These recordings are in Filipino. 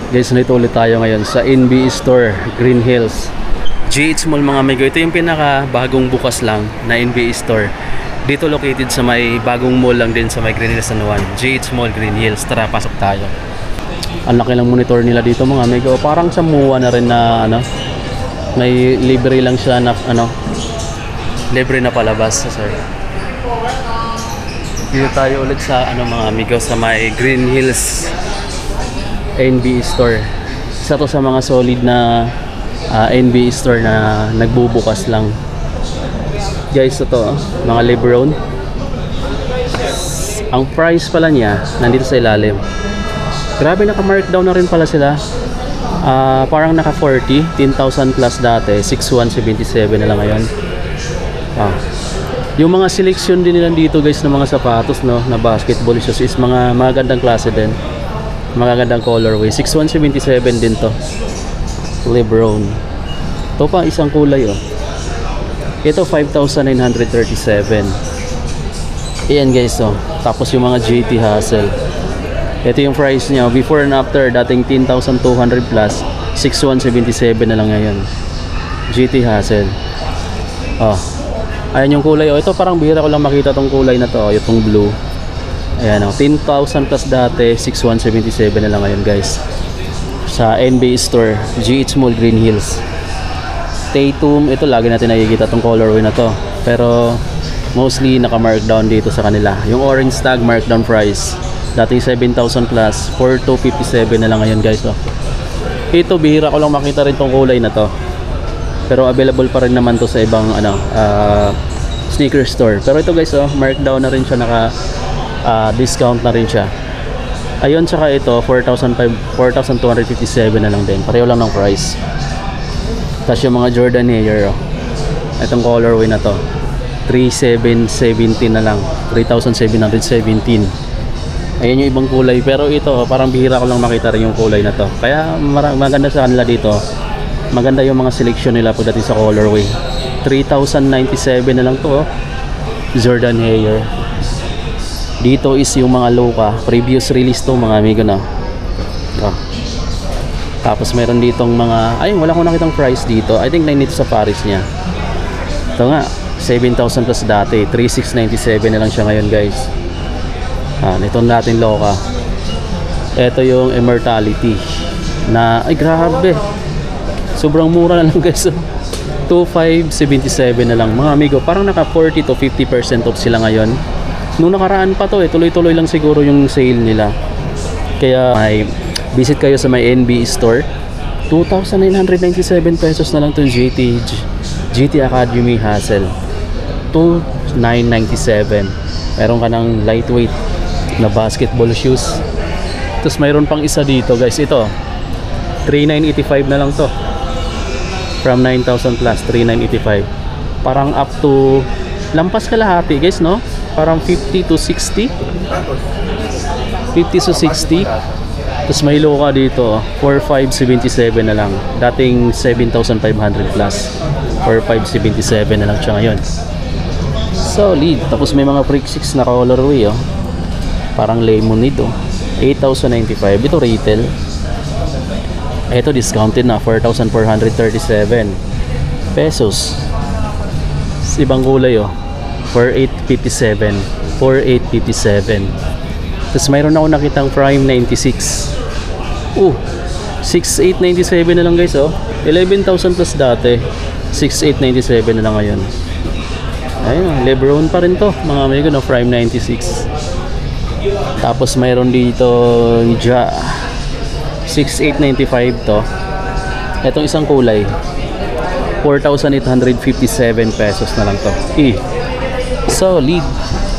Guys, nandito ulit tayo ngayon sa NB Store, Green Hills. GH Mall mga amigo. Ito yung pinaka bagong bukas lang na NB Store. Dito located sa may bagong mall lang din sa may Green Hills San Juan. GH Mall, Green Hills. Tara, pasok tayo. Ang laki ng monitor nila dito mga amigo. Parang sa MUA na rin na ano, may libre lang siya na ano, libre na palabas, sir. Dito tayo ulit sa ano mga amigo, sa may Green Hills NB Store. Isa to sa mga solid na NB Store na nagbubukas lang. Guys, ito mga Lebron. Ang price pala niya nandito sa ilalim. Grabe, naka-markdown na rin pala sila. Parang naka 40, 10,000 plus dati, 6,177 na lang ngayon. Yung mga selection din nila dito guys ng mga sapatos, no, na basketball shoes is mga magandang klase din. Magagandang colorway. 6,177 din to. Lebron. Ito pa isang kulay oh. Ito 5,937. Ayan guys oh. Tapos yung mga GT Hassel. Ito yung price niya before and after, dating 10,200 plus, 6,177 na lang ngayon. GT Hassel. Oh. Ayan yung kulay oh. Ito parang bihira ko lang makita tong kulay na to oh. Itong blue. Ayan o, 10,000 plus dati, 6,177 na lang ngayon guys. Sa NB Store, GH Mall, Green Hills. Tatum, ito lagi natin nakikita tong colorway na to. Pero mostly naka-markdown dito sa kanila. Yung orange tag, markdown price. Dating 7,000 plus, 4,257 na lang ngayon guys. Oh. Ito, bihira ko lang makita rin tong kulay na to. Pero available pa rin naman to sa ibang ano, sneaker store. Pero ito guys, oh, markdown na rin siya, discount na rin siya. Ayun, tsaka ito 4,257 na lang din. Pareho lang ng price. Tapos yung mga Jordan Air oh. Itong colorway na to 3,717 na lang, 3,717. Ayun yung ibang kulay. Pero ito parang bihira ko lang makita rin yung kulay na to. Kaya maganda sa kanila dito. Maganda yung mga selection nila pagdating sa colorway. 3,097 na lang to oh. Jordan Air. Dito is yung mga Loka, previous release to mga amigo na. Oh. Tapos meron ditong mga, ayun, wala ko nakitang price dito. I think 9 ito sa Paris niya. Ito nga, 7,000 plus dati, 3,697 na lang siya ngayon guys. Ito natin Loka. Ito yung Immortality na, ay grabe, sobrang mura na lang guys. 2,577 na lang mga amigo. Parang naka 40 to 50% off sila ngayon. Nung nakaraan pa to tuloy-tuloy lang siguro yung sale nila. Kaya may visit kayo sa may NB Store. 2,997 pesos na lang itong GT Academy Hassel. 2,997. Meron ka ng lightweight na basketball shoes. Tapos mayroon pang isa dito guys. Ito 3,985 na lang to. From 9,000 plus, 3,985. Parang up to lampas kalahati guys, no? Parang 50 to 60. 50 to 60. Tapos may Loka dito 4,577 na lang. Dating 7,500 plus, 4,577 na lang siya ngayon. Solid. Tapos may mga Freak 6 na colorway oh. Parang lemon nito 8,095. Ito retail. Ito discounted na 4,437 pesos. Ibang kulay oh, 4,857. 4,857. Tapos mayroon ako nakitang Prime 96. 6,897 na lang guys oh. 11,000 plus dati, 6,897 na lang ngayon. Ayun, Lebron pa rin to mga amigo no, Prime 96. Tapos mayroon dito 6,895 to. Itong isang kulay 4,857 pesos na lang to. Solid.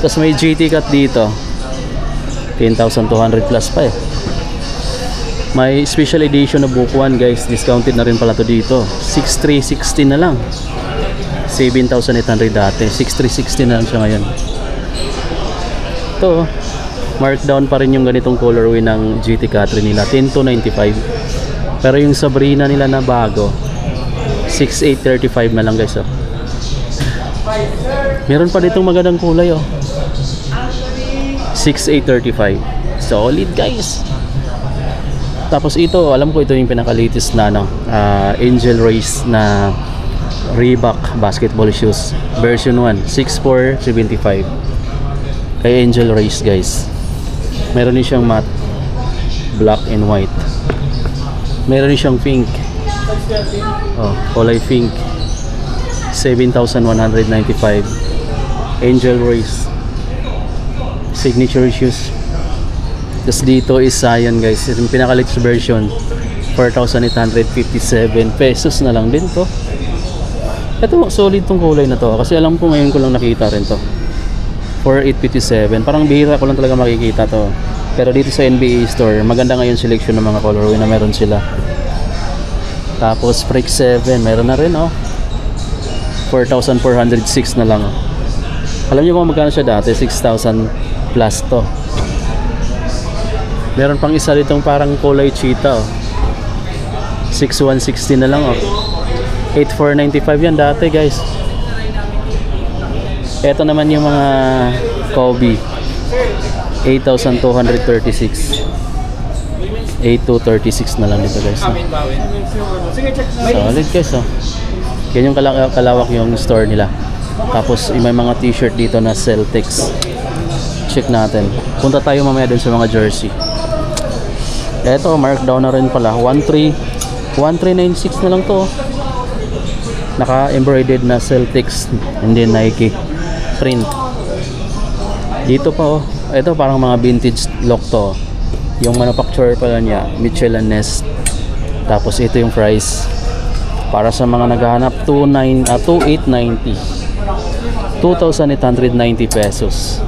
Tapos may GT cut dito 10,200 plus pa eh. May special edition na bukuan guys. Discounted na rin pala to dito. 6,360 na lang. 7,800 dati, 6,360 na lang siya ngayon. Ito markdown pa rin yung ganitong colorway ng GT Catherine nila, 10,295. Pero yung Sabrina nila na bago 6,835 na lang guys oh. Meron pa ditong magandang kulay oh, 6,835. Solid guys. Tapos ito, alam ko ito yung pinaka-latest na Angel Race na Reebok basketball shoes version 1, 6'4", 75 kay Angel Race guys. Meron din siyang matte black and white, meron din siyang pink, kulay pink, 7,195. Angel Race signature shoes. Tapos dito is Zion guys, yung pinaka-latest version, 4,857 pesos na lang din to. Ito, solid tong kulay na to kasi alam ko ngayon ko lang nakita rin to. 4,857, parang bihira ko lang talaga makikita to. Pero dito sa NBA store, maganda ngayon selection ng mga colorway na meron sila. Tapos Freak 7, meron na rin 4,406 na lang. Alam niyo kung magkano siya dati? 6,000 plus to. Meron pang isa ditong parang kulay cheetah 6,160 na lang 8,495 yan dati guys. Ito naman yung mga Kobe, 8,236. 8,236 na lang dito guys. Solid guys yan yung kalawak yung store nila. Tapos may mga t-shirt dito na Celtics. Check natin. Punta tayo mamaya dun sa mga jersey. Eto, markdown na rin pala. 1396 na lang to. Naka-embroidered na Celtics, hindi Nike print. Dito pa ito parang mga vintage look to. Yung manufacturer pala niya, Mitchell & Ness. Tapos ito yung price. Para sa mga naghahanap, 2,890. 2,890 pesos.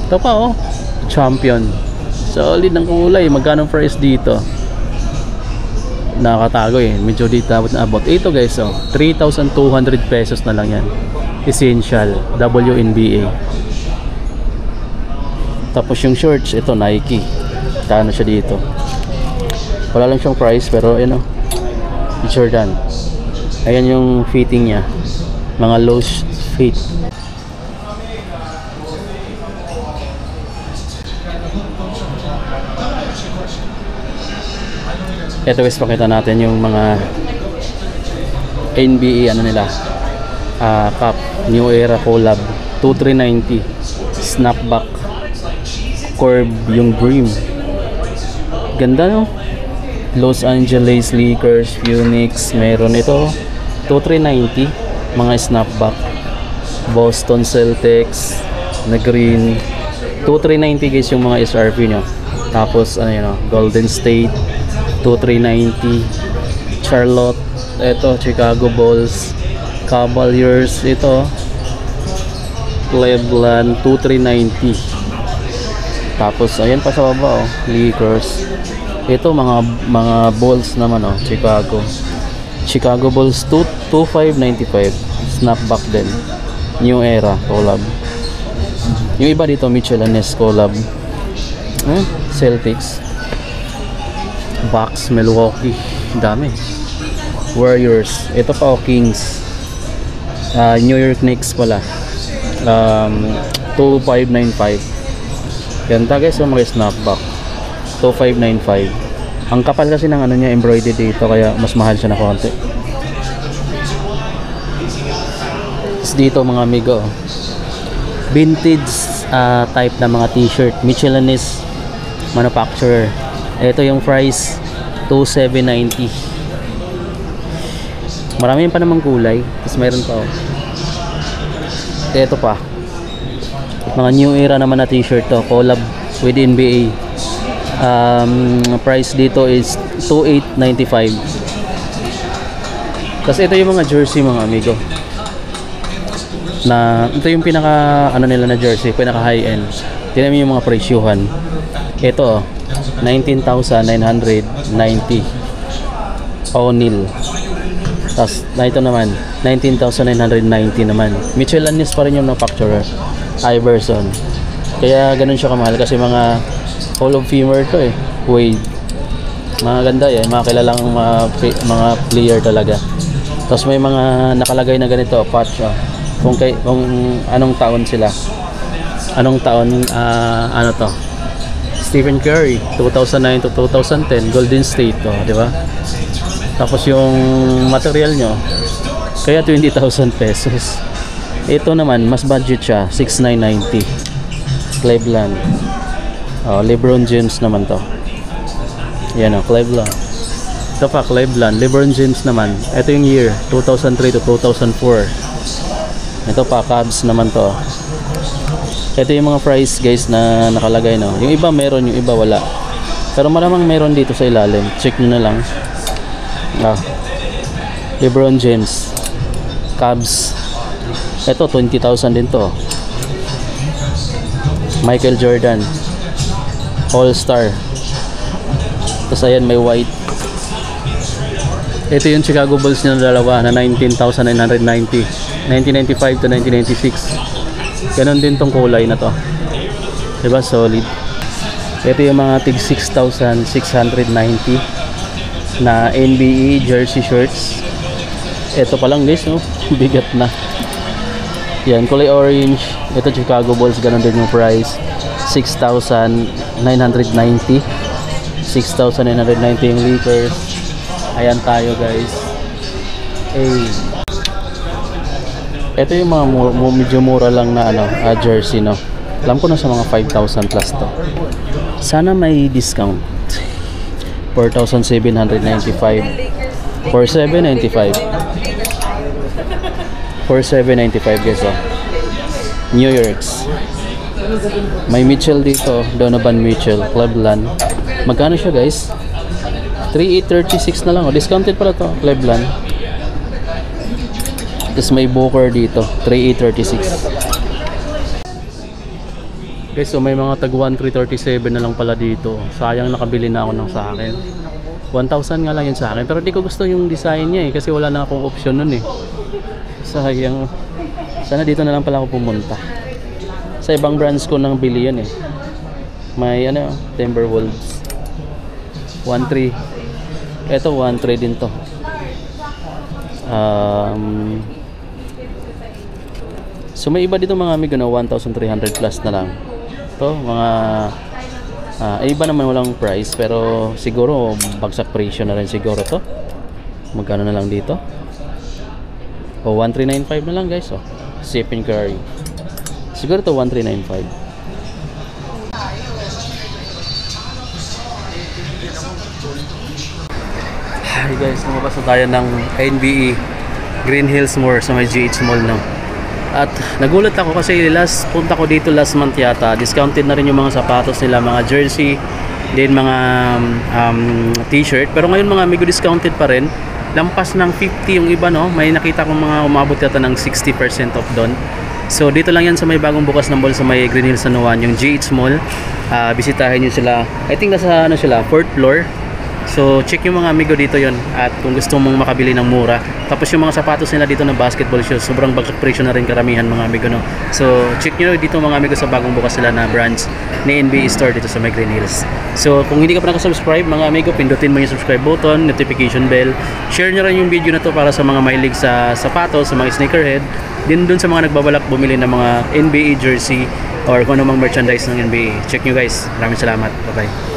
Ito pa Champion. Solid ng kulay. Magkano price dito? Nakatago medyo dito abot. Ito guys 3,200 pesos na lang yan. Essential WNBA. Tapos yung shorts, ito Nike. Kano siya dito? Wala lang siyang price pero Jordan. Ayan yung fitting niya, mga low fit. Ito guys, pakita natin yung mga NBA nila, Cup New Era Collab 2390 snapback curve yung brim. Ganda Los Angeles Lakers, Phoenix, meron ito 2390 mga snapback. Boston Celtics na green 2390 guys yung mga SRP nyo. Tapos Golden State 2390, Charlotte, ito Chicago Bulls, Cavaliers, ito Cleveland 2390. Tapos ayan pa sa baba Lakers. Ito mga Bulls naman Chicago Bulls 2595 snapback din, New Era collab. Yung iba dito Mitchell & Ness collab. Celtics, Bucks, Milwaukee, dami. Warriors, ito pa Kings, New York Knicks pala, 2595. Ganda guys mga snapback, 2595. Ang kapal kasi ng niya embroidered dito kaya mas mahal siya na konti. Dito mga amigo, vintage type na mga t-shirt, Mitchell & Ness manufacturer. Ito yung price 2,790. Marami pa namang kulay. Tapos mayroon pa ito pa mga New Era naman na t-shirt to, collab with NBA. Price dito is 2,895. Tapos ito yung mga jersey mga amigo, na ito yung pinaka nila na jersey, pinaka high end. Tingnan mo yung mga presyuhan. Ito 19,990 O'Neal. Tapos ito naman 19,990 naman. Mitchell & Ness pa rin yung manufacturer, Iverson. Kaya ganun siya kamahal kasi mga Hall of Famer to Wade. Mga ganda mga kilalang mga player talaga. Tapos may mga nakalagay na ganito patch kung anong taon sila, anong taon to, Stephen Curry 2009 to 2010 Golden State to, di ba? Tapos yung material nyo kaya 20,000 pesos. Ito naman mas budget siya, 6,990 Cleveland. LeBron James naman to. Yan o, Cleveland. Ito pa, Cleveland, LeBron James naman. Ito yung year 2003 to 2004. Ito pa, Cavs naman to. Ito yung mga price guys na nakalagay, no. Yung iba meron, yung iba wala. Pero malamang meron dito sa ilalim. Check nyo na lang. LeBron James, Cavs. Ito 20,000 din to. Michael Jordan, All-Star. Tapos ayan, may white. Ito yung Chicago Bulls na dalawa na 19,990 1995 to 1996. Ganon din tong kulay na to, diba? Solid. Ito yung mga tig 6,690 na NBA jersey shirts. Ito pa lang guys, no? Bigat na. Yan, kulay orange. Ito Chicago Bulls, ganon din yung price, 6,990 6,990 yung Lakers. Ayan tayo guys. Ito yung mga medyo mura lang na jersey, no. Alam ko na sa mga 5,000 plus to. Sana may discount. 4,795 4,795 4,795 guys, oh. New York's. May Mitchell dito, Donovan Mitchell, Cleveland. Magkano siya guys? 3,836 na lang, oh. Discounted pala to, Cleveland. Tapos may Booker dito, 3,836. Okay, so may mga tag 1,337 na lang pala dito. Sayang, nakabili na ako ng sa akin. 1,000 nga lang yun sa akin. Pero di ko gusto yung design niya kasi wala na akong option nun eh. Sayang. Sana dito na lang pala ako pumunta. Sa ibang brands ko nang bili yan eh. May Timberwolves 1,300. Ito 1,300 din to. So may iba dito mga amigo na 1,300 plus na lang. Ito mga iba naman walang price, pero siguro bagsak presyo na rin siguro to. Magkano na lang dito? 1,395 na lang guys, oh. Stephen Curry. Siguro to 1,395. Hi guys, lumabas na tayo ng NBA Green Hills Mall sa may GH Mall, no. At nagulat ako kasi last punta ko dito last month yata, discounted na rin yung mga sapatos nila, mga jersey, din mga t-shirt. Pero ngayon mga amigo, discounted pa rin. Lampas ng 50 yung iba, no. May nakita kong mga umabot yata ng 60% off doon. So dito lang yan sa may bagong bukas ng mall sa may Green Hills San Juan, yung GH Mall. Bisitahin nyo sila. I think nasa sila, 4th floor. So check yung mga amigo dito yon, at kung gusto mong makabili ng mura. Tapos yung mga sapatos nila dito na basketball shoes, sobrang bagsak presyo na rin karamihan mga amigo, no. So check nyo dito mga amigo sa bagong bukas sila na branch ni NBA Store dito sa may Green Hills. So kung hindi ka pa nakasubscribe mga amigo, pindutin mo yung subscribe button, notification bell. Share nyo rin yung video na to para sa mga mahilig sa sapatos, sa mga sneakerhead, din dun sa mga nagbabalak bumili ng mga NBA jersey or kung ano mang merchandise ng NBA. Check nyo guys. Maraming salamat. Bye bye.